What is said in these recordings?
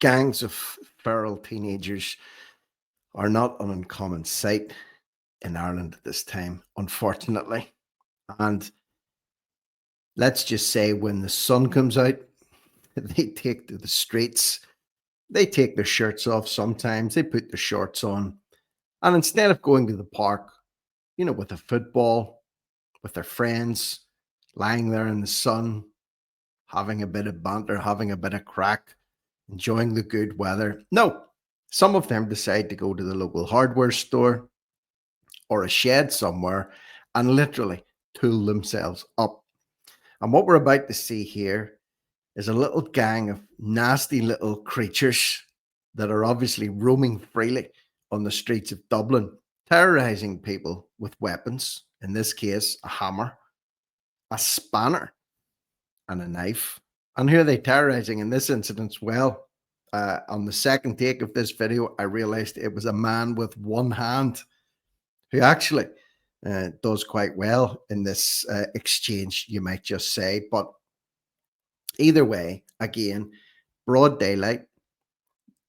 Gangs of feral teenagers are not an uncommon sight in Ireland at this time, unfortunately. And let's just say when the sun comes out, they take to the streets, they take their shirts off sometimes, they put their shorts on. And instead of going to the park, with a football, with their friends, lying there in the sun, having a bit of banter, having a bit of crack, enjoying the good weather. No, some of them decide to go to the local hardware store or a shed somewhere and literally tool themselves up. And what we're about to see here is a little gang of nasty little creatures that are obviously roaming freely on the streets of Dublin, terrorizing people with weapons, in this case, a hammer, a spanner, and a knife. And who are they terrorizing in this incident? Well, on the second take of this video, I realized it was a man with one hand who actually does quite well in this exchange, you might just say. But either way, again, broad daylight,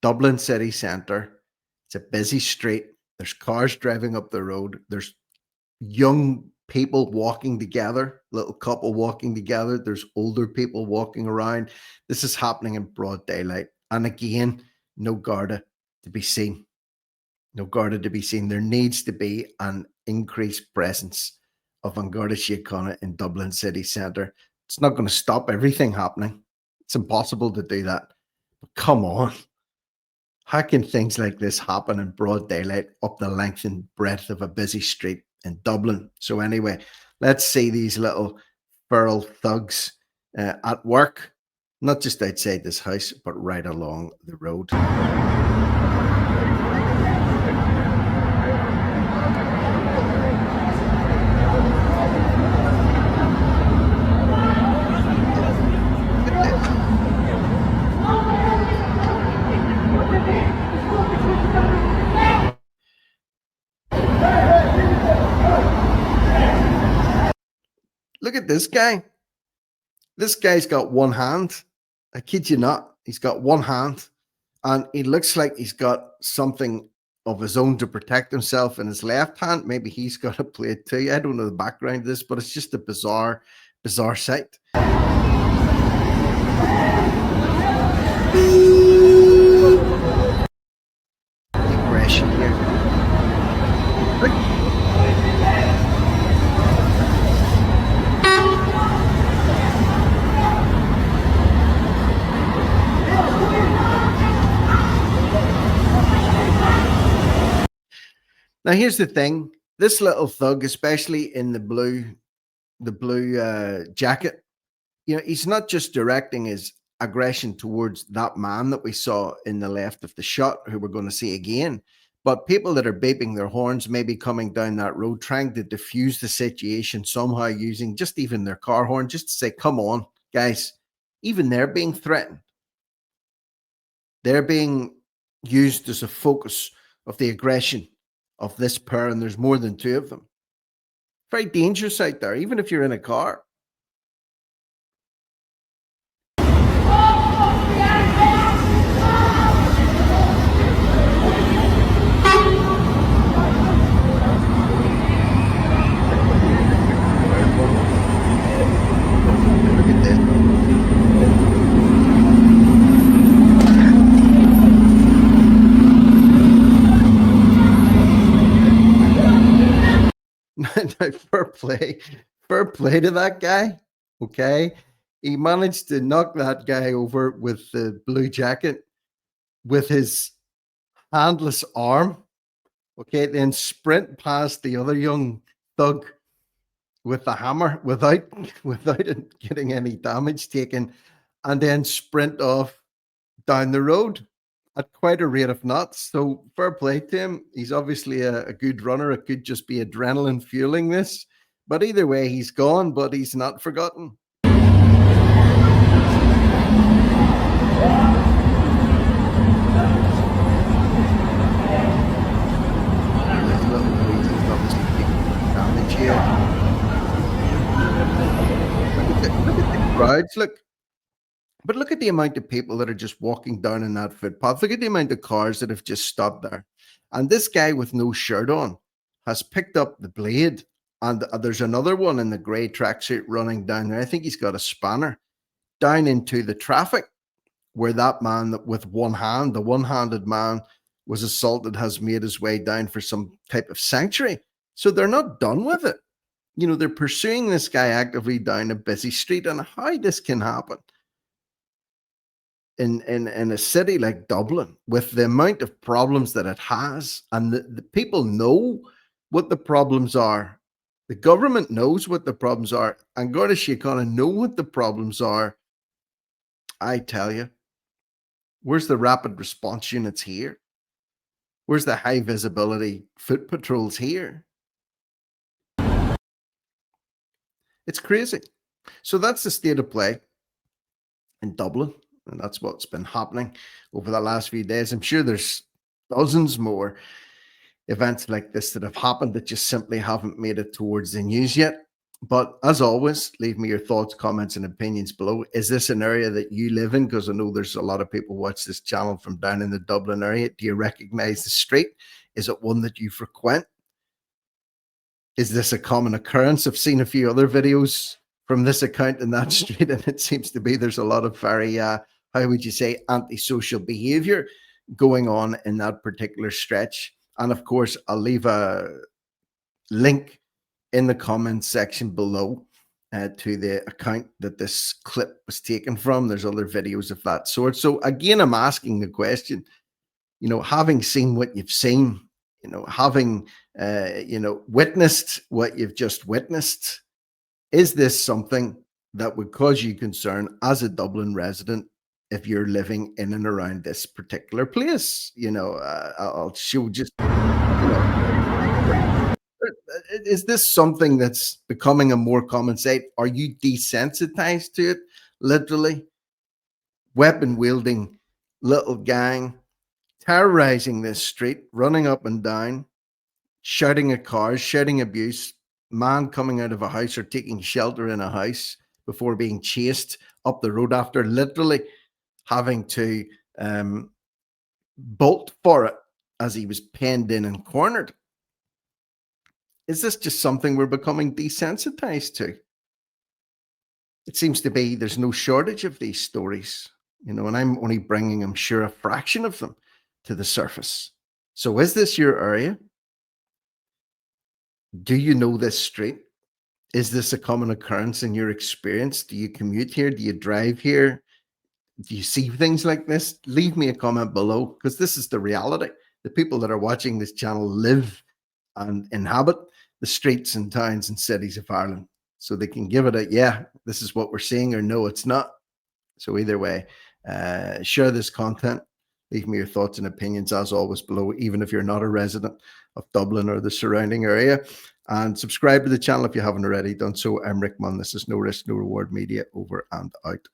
Dublin city centre. It's a busy street. There's cars driving up the road. There's young people walking together, little couple walking together. There's older people walking around. This is happening in broad daylight. And again, no Garda to be seen. No Garda to be seen. There needs to be an increased presence of An Garda Síochána in Dublin city centre. It's not going to stop everything happening. It's impossible to do that. But come on. How can things like this happen in broad daylight up the length and breadth of a busy street in Dublin? So anyway, let's see these little feral thugs at work, not just outside this house, but right along the road. Look at this guy. This guy's got one hand. I kid you not. He's got one hand. And he looks like he's got something of his own to protect himself in his left hand. Maybe he's got a blade too. I don't know the background of this, but it's just a bizarre sight. Aggression here. Look. Now, here's the thing. This little thug, especially in the blue jacket, he's not just directing his aggression towards that man that we saw in the left of the shot, who we're going to see again, but people that are beeping their horns, maybe coming down that road, trying to diffuse the situation somehow using just even their car horn, just to say, come on, guys, even they're being threatened. They're being used as a focus of the aggression of this pair, and there's more than two of them. Very dangerous out there, even if you're in a car. Look at this. No, fair play to that guy. Okay, he managed to knock that guy over with the blue jacket with his handless arm. Okay, then sprint past the other young thug with the hammer without it getting any damage taken, and then sprint off down the road at quite a rate of knots. So fair play to him. He's obviously a good runner. It could just be adrenaline fueling this. But either way, he's gone, but he's not forgotten. This little Luigi's obviously taking damage here. Look at the crowds. Look. But look at the amount of people that are just walking down in that footpath. Look at the amount of cars that have just stopped there. And this guy with no shirt on has picked up the blade. And there's another one in the grey tracksuit running down there. I think he's got a spanner down into the traffic where that man with one hand, the one-handed man, was assaulted, has made his way down for some type of sanctuary. So they're not done with it. You know, they're pursuing this guy actively down a busy street. And how this can happen in a city like Dublin with the amount of problems that it has, and the people know what the problems are. The government knows what the problems are, and Garda Síochána know what the problems are. I tell you, where's the rapid response units here? Where's the high visibility foot patrols here? It's crazy. So that's the state of play in Dublin, and that's what's been happening over the last few days. I'm sure there's dozens more events like this that have happened that just simply haven't made it towards the news yet. But as always, leave me your thoughts, comments, and opinions below. Is this an area that you live in? Because I know there's a lot of people watch this channel from down in the Dublin area. Do you recognize the street? Is it one that you frequent? Is this a common occurrence? I've seen a few other videos from this account in that street, and it seems to be there's a lot of very, how would you say, antisocial behavior going on in that particular stretch. And of course, I'll leave a link in the comments section below to the account that this clip was taken from. There's other videos of that sort. So again, I'm asking the question, you know, having seen what you've seen, you know, having, witnessed what you've just witnessed, is this something that would cause you concern as a Dublin resident if you're living in and around this particular place? You know, I'll show just, is this something that's becoming a more common sight? Are you desensitized to it? Literally, weapon wielding little gang terrorizing this street, running up and down, shouting at cars, shouting abuse, man coming out of a house or taking shelter in a house before being chased up the road after literally having to bolt for it as he was penned in and cornered. Is this just something we're becoming desensitized to? It seems to be there's no shortage of these stories, you know, and I'm only bringing, I'm sure, a fraction of them to the surface. So is this your area? Do you know this street? Is this a common occurrence in your experience? Do you commute here? Do you drive here? Do you see things like this? Leave me a comment below, because this is the reality. The people that are watching this channel live and inhabit the streets and towns and cities of Ireland. So they can give it a, yeah, this is what we're seeing, or no, it's not. So either way, share this content. Leave me your thoughts and opinions as always below, even if you're not a resident of Dublin or the surrounding area. And subscribe to the channel if you haven't already done so. I'm Rick Munn. This is No Risk, No Reward Media, over and out.